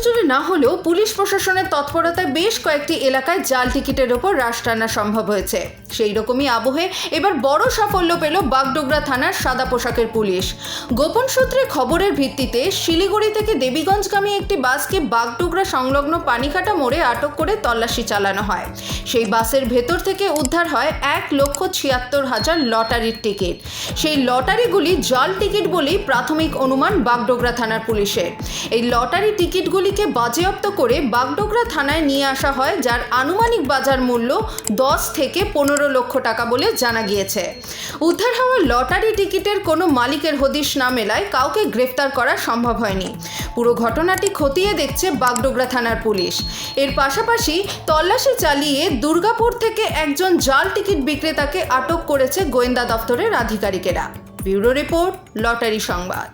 জুড়ে না হলেও পুলিশ প্রশাসনের তৎপরতায় বেশ কয়েকটি এলাকায় জাল টিকিটের ওপর রাশ টানা সম্ভব হয়েছে। সেই রকমই আবহে এবার বড় সাফল্য পেল বাগডোগরা থানার সাদা পোশাকের পুলিশ। গোপন সূত্রে খবরের ভিত্তিতে শিলিগুড়ি থেকে দেবীগঞ্জগামী একটি বাসকে বাগডোগরা সংলগ্ন পানিকাটা মোড়ে আটক করে তল্লাশি চালানো হয়। সেই বাসের ভেতর থেকে উদ্ধার হয় 1,76,000 লটারির টিকিট। সেই লটারিগুলি জাল টিকিট বলেই প্রাথমিক অনুমান বাগডোগরা থানার পুলিশের। এই লটারি টিকিটগুলিকে বাজেয়াপ্ত করে বাগডোগরা থানায় নিয়ে আসা হয়, যার আনুমানিক বাজার মূল্য 10 থেকে 15 লক্ষ টাকা বলে জানা গিয়েছে। উদ্ধার হওয়া লটারি টিকিটের কোনো মালিকের হদিশ না মেলায় কাউকে গ্রেফতার করা সম্ভব হয়নি। পুরো ঘটনাটি খতিয়ে দেখছে বাগডোগরা থানার পুলিশ। এর পাশাপাশি তল্লাশি চালিয়ে দুর্গাপুর থেকে একজন জাল টিকিট বিক্রেতাকে আটক করেছে গোয়েন্দা দপ্তরের আধিকারিকেরা। ব্যুরো রিপোর্ট, লটারি সংবাদ।